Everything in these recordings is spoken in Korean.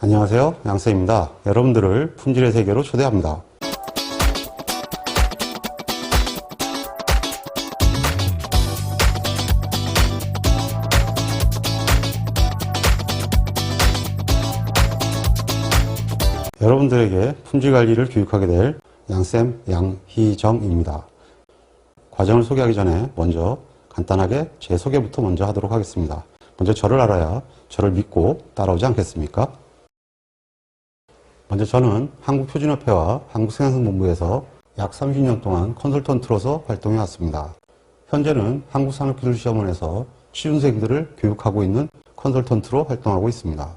안녕하세요, 양쌤입니다. 여러분들을 품질의 세계로 초대합니다. 여러분들에게 품질 관리를 교육하게 될 양쌤 양희정입니다. 과정을 소개하기 전에 먼저 간단하게 제 소개부터 먼저 하도록 하겠습니다. 먼저 저를 알아야 저를 믿고 따라오지 않겠습니까? 먼저 저는 한국표준협회와 한국생산본부에서 약 30년 동안 컨설턴트로서 활동해 왔습니다. 현재는 한국산업기술시험원에서 취준생들을 교육하고 있는 컨설턴트로 활동하고 있습니다.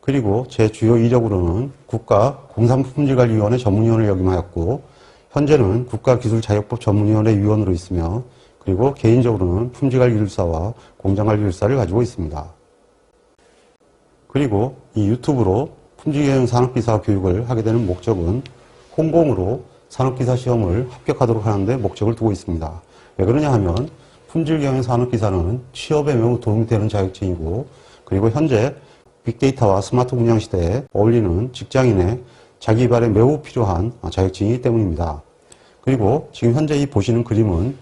그리고 제 주요 이력으로는 국가공산품질관리위원회 전문위원을 역임하였고, 현재는 국가기술자격법 전문위원회 위원으로 있으며, 그리고 개인적으로는 품질관리기술사와 공장관리기술사를 가지고 있습니다. 그리고 이 유튜브로 품질경영 산업기사 교육을 하게 되는 목적은 홍공으로 산업기사 시험을 합격하도록 하는 데 목적을 두고 있습니다. 왜 그러냐 하면 품질경영 산업기사는 취업에 매우 도움이 되는 자격증이고, 그리고 현재 빅데이터와 스마트 운영 시대에 어울리는 직장인의 자기 개발에 매우 필요한 자격증이기 때문입니다. 그리고 지금 현재 이 보시는 그림은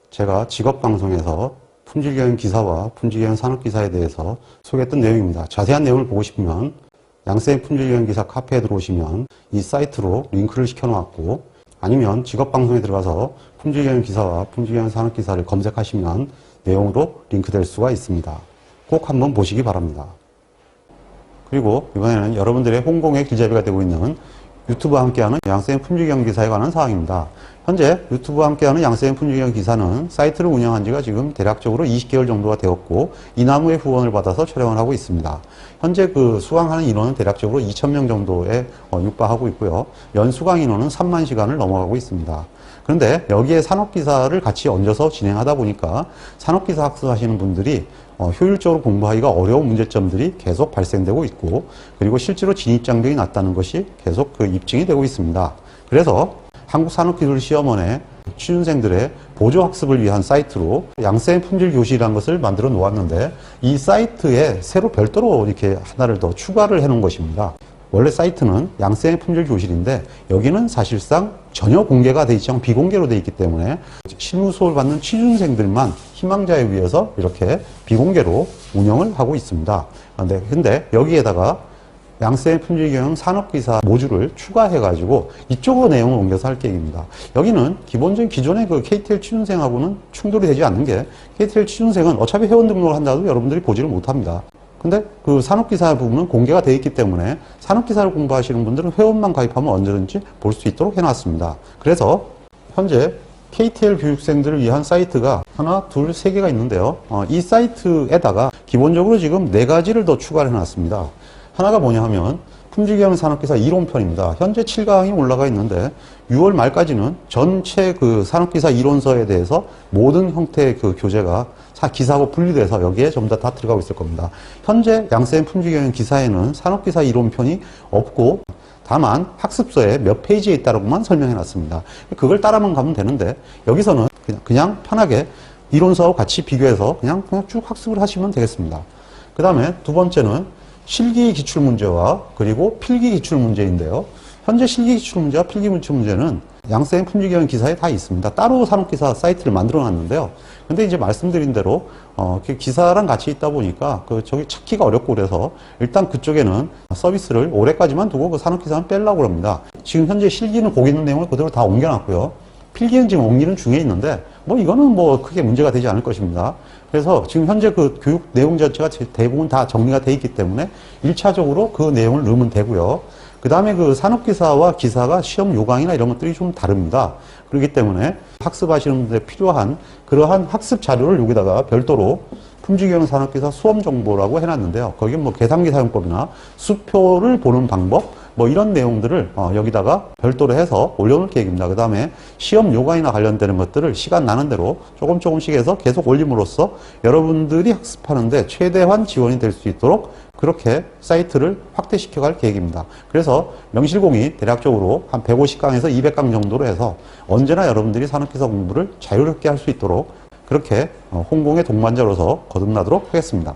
제가 직업방송에서 품질경영 기사와 품질경영 산업기사에 대해서 소개했던 내용입니다. 자세한 내용을 보고 싶으면 양쌤 품질경영 기사 카페에 들어오시면 이 사이트로 링크를 시켜놓았고, 아니면 직업방송에 들어가서 품질경영 기사와 품질경영 산업기사를 검색하시면 내용으로 링크될 수가 있습니다. 꼭 한번 보시기 바랍니다. 그리고 이번에는 여러분들의 홍공의 길잡이가 되고 있는 유튜브와 함께하는 양쌤 품질경영 기사에 관한 사항입니다. 현재 유튜브와 함께하는 양쌤 품질경영 기사는 사이트를 운영한 지가 지금 대략적으로 20개월 정도가 되었고, 이나무의 후원을 받아서 촬영을 하고 있습니다. 현재 그 수강하는 인원은 대략적으로 2,000명 정도에 육박하고 있고요. 연 수강 인원은 3만 시간을 넘어가고 있습니다. 그런데 여기에 산업기사를 같이 얹어서 진행하다 보니까 산업기사 학습하시는 분들이 효율적으로 공부하기가 어려운 문제점들이 계속 발생되고 있고, 그리고 실제로 진입장벽이 낮다는 것이 계속 그 입증이 되고 있습니다. 그래서 한국산업기술시험원의 취준생들의 보조학습을 위한 사이트로 양쌤 품질교실이라는 것을 만들어 놓았는데, 이 사이트에 새로 별도로 이렇게 하나를 더 추가를 해 놓은 것입니다. 원래 사이트는 양쌤 품질교실인데 여기는 사실상 전혀 공개가 되어 있지 않고 비공개로 되어 있기 때문에 실무 수업을 받는 취준생들만 희망자에 의해서 이렇게 비공개로 운영을 하고 있습니다. 근데 여기에다가 양쌤 품질경영 산업기사 모듈을 추가해가지고 이쪽으로 내용을 옮겨서 할 계획입니다. 여기는 기본적인 기존의 그 KTL 취준생하고는 충돌이 되지 않는 게, KTL 취준생은 어차피 회원 등록을 한다도 여러분들이 보지를 못합니다. 근데 그 산업기사 부분은 공개가 되어 있기 때문에 산업기사를 공부하시는 분들은 회원만 가입하면 언제든지 볼 수 있도록 해놨습니다. 그래서 현재 KTL 교육생들을 위한 사이트가 하나, 둘, 세 개가 있는데요. 이 사이트에다가 기본적으로 지금 4가지를 더 추가를 해놨습니다. 하나가 뭐냐 하면 품질경영 산업기사 이론편입니다. 현재 7강이 올라가 있는데 6월 말까지는 전체 그 산업기사 이론서에 대해서 모든 형태의 그 교재가 기사하고 분리돼서 여기에 전부 다 들어가고 있을 겁니다. 현재 양쌤 품질경영 기사에는 산업기사 이론편이 없고 다만 학습서에 몇 페이지에 있다고만 설명해 놨습니다. 그걸 따라만 가면 되는데 여기서는 그냥 편하게 이론서와 같이 비교해서 그냥 쭉 학습을 하시면 되겠습니다. 그 다음에 두 번째는 실기 기출문제와 그리고 필기 기출문제인데요. 현재 실기 기출문제와 필기 기출문제는 양쌤 품질경영 기사에 다 있습니다. 따로 산업기사 사이트를 만들어 놨는데요. 근데 이제 말씀드린 대로 기사랑 같이 있다 보니까 저기 찾기가 어렵고, 그래서 일단 그쪽에는 서비스를 올해까지만 두고 그 산업기사는 빼려고 합니다. 지금 현재 실기는 거기 있는 내용을 그대로 다 옮겨놨고요. 필기는 지금 옮기는 중에 있는데 이거는 크게 문제가 되지 않을 것입니다. 그래서 지금 현재 그 교육 내용 자체가 대부분 다 정리가 돼 있기 때문에 1차적으로 그 내용을 넣으면 되고요. 그 다음에 그 산업기사와 기사가 시험 요강이나 이런 것들이 좀 다릅니다. 그렇기 때문에 학습하시는 분들에 필요한 그러한 학습 자료를 여기다가 별도로 품질경영 산업기사 수험 정보라고 해놨는데요. 거기에 계산기 사용법이나 수표를 보는 방법, 이런 내용들을 여기다가 별도로 해서 올려놓을 계획입니다. 그 다음에 시험 요강이나 관련되는 것들을 시간 나는 대로 조금씩 해서 계속 올림으로써 여러분들이 학습하는데 최대한 지원이 될 수 있도록 그렇게 사이트를 확대시켜 갈 계획입니다. 그래서 명실공히 대략적으로 한 150강에서 200강 정도로 해서 언제나 여러분들이 산업기사 공부를 자유롭게 할 수 있도록 그렇게 홍공의 동반자로서 거듭나도록 하겠습니다.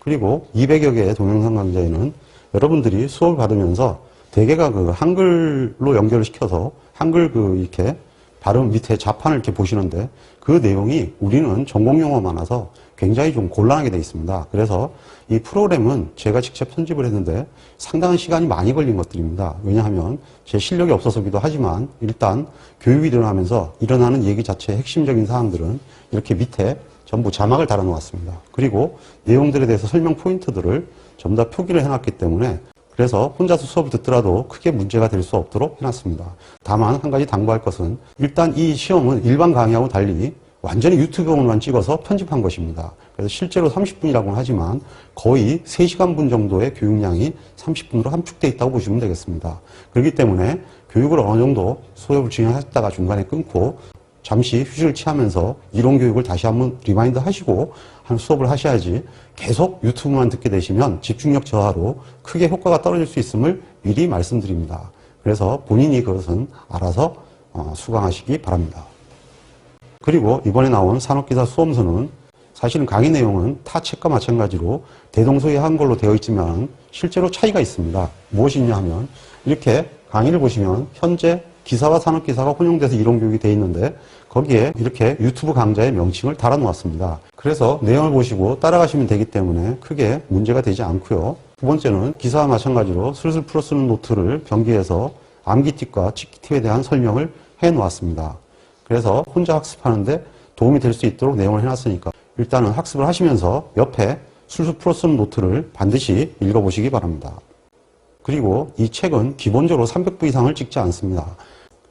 그리고 200여 개의 동영상 강좌에는 여러분들이 수업을 받으면서 대개가 그 한글로 연결을 시켜서 한글 이렇게 발음 밑에 자판을 이렇게 보시는데 그 내용이 우리는 전공 용어 많아서 굉장히 좀 곤란하게 되어 있습니다. 그래서 이 프로그램은 제가 직접 편집을 했는데 상당한 시간이 많이 걸린 것들입니다. 왜냐하면 제 실력이 없어서기도 하지만 일단 교육이 일어나면서 일어나는 얘기 자체의 핵심적인 사항들은 이렇게 밑에 전부 자막을 달아 놓았습니다. 그리고 내용들에 대해서 설명 포인트들을 전부 다 표기를 해놨기 때문에 그래서 혼자서 수업을 듣더라도 크게 문제가 될 수 없도록 해놨습니다. 다만 한 가지 당부할 것은 일단 이 시험은 일반 강의하고 달리 완전히 유튜브용으로만 찍어서 편집한 것입니다. 그래서 실제로 30분이라고는 하지만 거의 3시간 분 정도의 교육량이 30분으로 함축되어 있다고 보시면 되겠습니다. 그렇기 때문에 교육을 어느 정도 수업을 진행하셨다가 중간에 끊고 잠시 휴식을 취하면서 이론 교육을 다시 한번 리마인드 하시고 한 수업을 하셔야지 계속 유튜브만 듣게 되시면 집중력 저하로 크게 효과가 떨어질 수 있음을 미리 말씀드립니다. 그래서 본인이 그것은 알아서 수강하시기 바랍니다. 그리고 이번에 나온 산업기사 수험서는 사실은 강의 내용은 타 책과 마찬가지로 대동소이한 걸로 되어 있지만 실제로 차이가 있습니다. 무엇이 있냐 하면 이렇게 강의를 보시면 현재 기사와 산업기사가 혼용돼서 이론교육이 되어 있는데 거기에 이렇게 유튜브 강좌의 명칭을 달아 놓았습니다. 그래서 내용을 보시고 따라가시면 되기 때문에 크게 문제가 되지 않고요. 두 번째는 기사와 마찬가지로 슬슬 풀어 쓰는 노트를 변기해서 암기팁과 찍기팁에 대한 설명을 해 놓았습니다. 그래서 혼자 학습하는데 도움이 될 수 있도록 내용을 해놨으니까 일단은 학습을 하시면서 옆에 술술 풀어 쓰는 노트를 반드시 읽어보시기 바랍니다. 그리고 이 책은 기본적으로 300부 이상을 찍지 않습니다.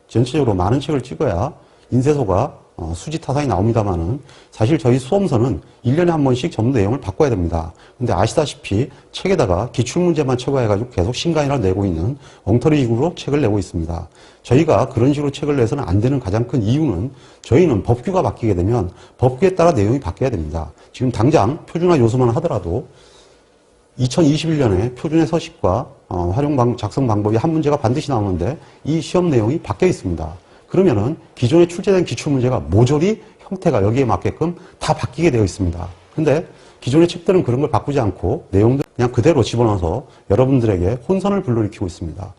전체적으로 많은 책을 찍어야 인쇄소가 수지타산이 나옵니다만은 사실 저희 수험서는 1년에 한 번씩 전부 내용을 바꿔야 됩니다. 근데 아시다시피 책에다가 기출문제만 채워해가지고 계속 신간이라 내고 있는 엉터리 식으로 책을 내고 있습니다. 저희가 그런 식으로 책을 내서는 안 되는 가장 큰 이유는 저희는 법규가 바뀌게 되면 법규에 따라 내용이 바뀌어야 됩니다. 지금 당장 표준화 요소만 하더라도 2021년에 표준의 서식과 작성 방법이 한 문제가 반드시 나오는데 이 시험 내용이 바뀌어 있습니다. 그러면은 기존에 출제된 기출문제가 모조리 형태가 여기에 맞게끔 다 바뀌게 되어 있습니다. 근데 기존의 책들은 그런 걸 바꾸지 않고 내용들 그냥 그대로 집어넣어서 여러분들에게 혼선을 불러일으키고 있습니다.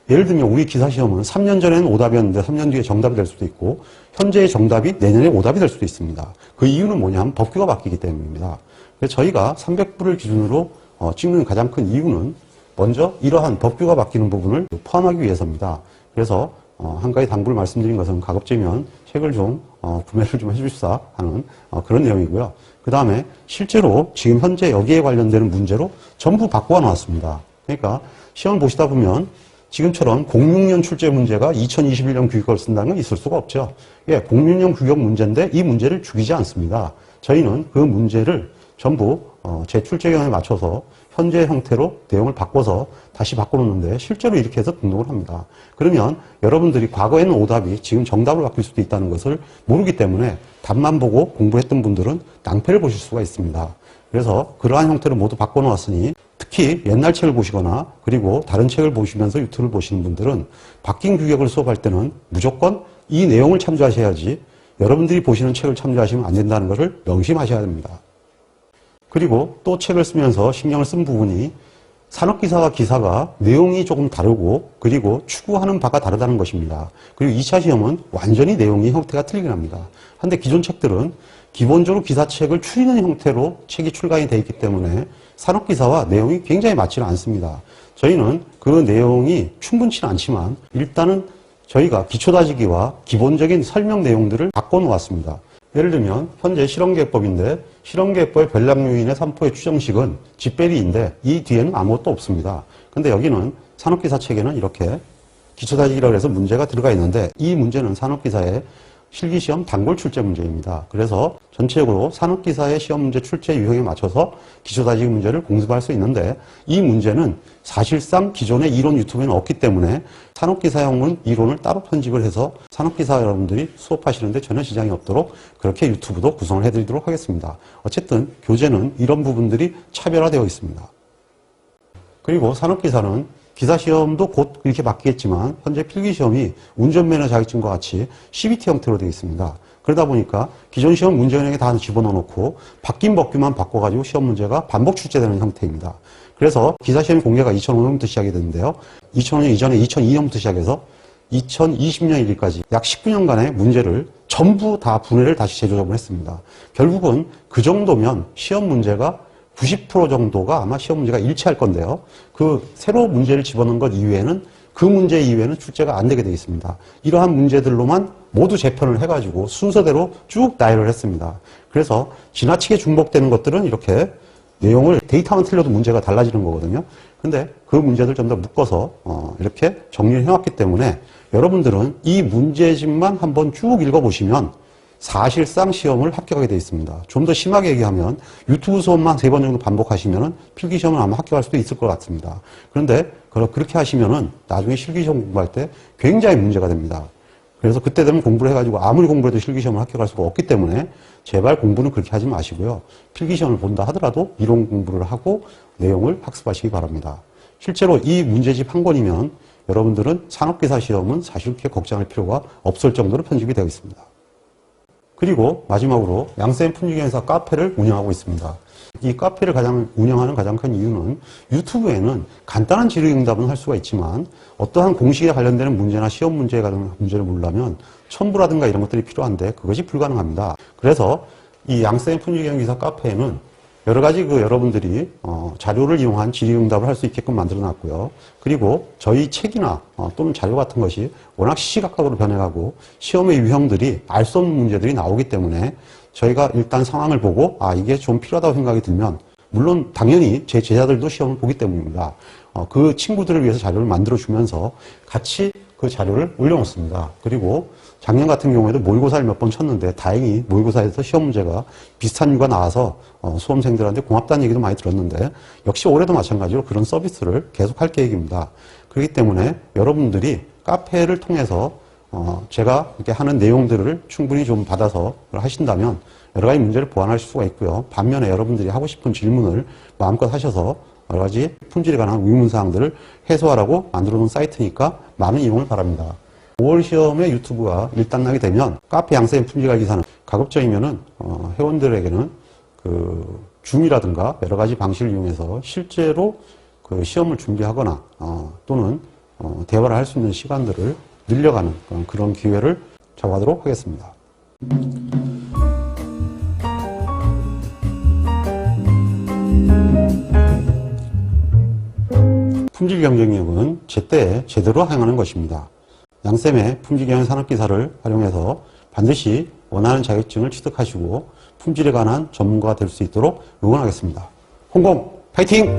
예를 들면 우리 기사시험은 3년 전에는 오답이었는데 3년 뒤에 정답이 될 수도 있고 현재의 정답이 내년에 오답이 될 수도 있습니다. 그 이유는 뭐냐면 법규가 바뀌기 때문입니다. 그래서 저희가 300부를 기준으로 찍는 가장 큰 이유는 먼저 이러한 법규가 바뀌는 부분을 포함하기 위해서입니다. 그래서 한 가지 당부를 말씀드린 것은 가급적이면 책을 좀 구매를 좀 해주시사 하는 그런 내용이고요. 그 다음에 실제로 지금 현재 여기에 관련되는 문제로 전부 바꾸어 놨습니다. 그러니까 시험을 보시다 보면 지금처럼 06년 출제 문제가 2021년 규격을 쓴다는 건 있을 수가 없죠. 예, 06년 규격 문제인데 이 문제를 죽이지 않습니다. 저희는 그 문제를 전부 제 출제경에 맞춰서 현재 형태로 내용을 바꿔서 다시 바꿔놓는데 실제로 이렇게 해서 등록을 합니다. 그러면 여러분들이 과거에는 오답이 지금 정답을 바뀔 수도 있다는 것을 모르기 때문에 답만 보고 공부했던 분들은 낭패를 보실 수가 있습니다. 그래서 그러한 형태로 모두 바꿔놓았으니 특히 옛날 책을 보시거나 그리고 다른 책을 보시면서 유튜브를 보시는 분들은 바뀐 규격을 수업할 때는 무조건 이 내용을 참조하셔야지 여러분들이 보시는 책을 참조하시면 안 된다는 것을 명심하셔야 됩니다. 그리고 또 책을 쓰면서 신경을 쓴 부분이 산업기사와 기사가 내용이 조금 다르고 그리고 추구하는 바가 다르다는 것입니다. 그리고 2차 시험은 완전히 내용이 형태가 틀리긴 합니다. 한데 기존 책들은 기본적으로 기사책을 추리는 형태로 책이 출간이 되어 있기 때문에 산업기사와 내용이 굉장히 맞지는 않습니다. 저희는 그 내용이 충분치는 않지만 일단은 저희가 기초다지기와 기본적인 설명 내용들을 바꿔놓았습니다. 예를 들면 현재 실험계획법인데 실험계획법의 별량요인의 3포의 추정식은 집배리인데 이 뒤에는 아무것도 없습니다. 근데 여기는 산업기사 책에는 이렇게 기초다지기라고 해서 문제가 들어가 있는데 이 문제는 산업기사의 실기시험 단골 출제 문제입니다. 그래서 전체적으로 산업기사의 시험 문제 출제 유형에 맞춰서 기초다지기 문제를 공습할 수 있는데 이 문제는 사실상 기존의 이론 유튜브에는 없기 때문에 산업기사용은 이론을 따로 편집을 해서 산업기사 여러분들이 수업하시는데 전혀 지장이 없도록 그렇게 유튜브도 구성을 해드리도록 하겠습니다. 어쨌든 교재는 이런 부분들이 차별화되어 있습니다. 그리고 산업기사는 기사시험도 곧 이렇게 바뀌겠지만 현재 필기시험이 운전면허 자격증과 같이 CBT 형태로 되어 있습니다. 그러다 보니까 기존 시험 문제은행에 다 집어넣어 놓고 바뀐 법규만 바꿔가지고 시험 문제가 반복 출제되는 형태입니다. 그래서 기사시험 공개가 2005년부터 시작이 됐는데요. 2005년 이전에 2002년부터 시작해서 2020년 1일까지 약 19년간의 문제를 전부 다 분해를 다시 재조정을 했습니다. 결국은 그 정도면 시험 문제가 90% 정도가 아마 시험 문제가 일치할 건데요. 그 새로 문제를 집어넣은 것 이외에는 그 문제 이외에는 출제가 안 되게 되어 있습니다. 이러한 문제들로만 모두 재편을 해가지고 순서대로 쭉 나열을 했습니다. 그래서 지나치게 중복되는 것들은 이렇게 내용을 데이터만 틀려도 문제가 달라지는 거거든요. 근데 그 문제들 좀 더 묶어서 이렇게 정리를 해왔기 때문에 여러분들은 이 문제집만 한번 쭉 읽어보시면 사실상 시험을 합격하게 되어 있습니다. 좀 더 심하게 얘기하면 유튜브 수업만 3번 정도 반복하시면 필기시험은 아마 합격할 수도 있을 것 같습니다. 그런데 그렇게 하시면은 나중에 실기시험 공부할 때 굉장히 문제가 됩니다. 그래서 그때 되면 공부를 해가지고 아무리 공부해도 실기시험을 합격할 수가 없기 때문에 제발 공부는 그렇게 하지 마시고요. 필기시험을 본다 하더라도 이론 공부를 하고 내용을 학습하시기 바랍니다. 실제로 이 문제집 한 권이면 여러분들은 산업기사 시험은 사실 그렇게 걱정할 필요가 없을 정도로 편집이 되어 있습니다. 그리고 마지막으로 양쌤 품질기능사 카페를 운영하고 있습니다. 이 카페를 운영하는 가장 큰 이유는 유튜브에는 간단한 질의응답은 할 수가 있지만 어떠한 공식에 관련되는 문제나 시험 문제에 관련된 문제를 보려면 첨부라든가 이런 것들이 필요한데 그것이 불가능합니다. 그래서 이 양쌤 품질기능기사 카페에는 여러 가지 여러분들이 자료를 이용한 질의응답을 할 수 있게끔 만들어 놨고요. 그리고 저희 책이나 또는 자료 같은 것이 워낙 시시각각으로 변해가고 시험의 유형들이 알 수 없는 문제들이 나오기 때문에 저희가 일단 상황을 보고 이게 좀 필요하다고 생각이 들면 물론 당연히 제 제자들도 시험을 보기 때문입니다. 그 친구들을 위해서 자료를 만들어 주면서 같이 그 자료를 올려놓습니다. 그리고 작년 같은 경우에도 모의고사를 몇 번 쳤는데 다행히 모의고사에서 시험 문제가 비슷한 유가 나와서 수험생들한테 고맙다는 얘기도 많이 들었는데 역시 올해도 마찬가지로 그런 서비스를 계속할 계획입니다. 그렇기 때문에 여러분들이 카페를 통해서 제가 이렇게 하는 내용들을 충분히 좀 받아서 하신다면 여러 가지 문제를 보완할 수가 있고요. 반면에 여러분들이 하고 싶은 질문을 마음껏 하셔서 여러 가지 품질에 관한 의문사항들을 해소하라고 만들어 놓은 사이트니까 많은 이용을 바랍니다. 5월 시험에 유튜브가 일단나게 되면 카페 양쌤 품질관 기사는 가급적이면은 회원들에게는 줌이라든가 여러 가지 방식을 이용해서 실제로 그 시험을 준비하거나 또는 대화를 할 수 있는 시간들을 늘려가는 그런 기회를 잡아도록 하겠습니다. 품질 경쟁력은 제때에 제대로 행하는 것입니다. 양쌤의 품질경영 산업기사를 활용해서 반드시 원하는 자격증을 취득하시고 품질에 관한 전문가가 될 수 있도록 응원하겠습니다. 홍콩 파이팅!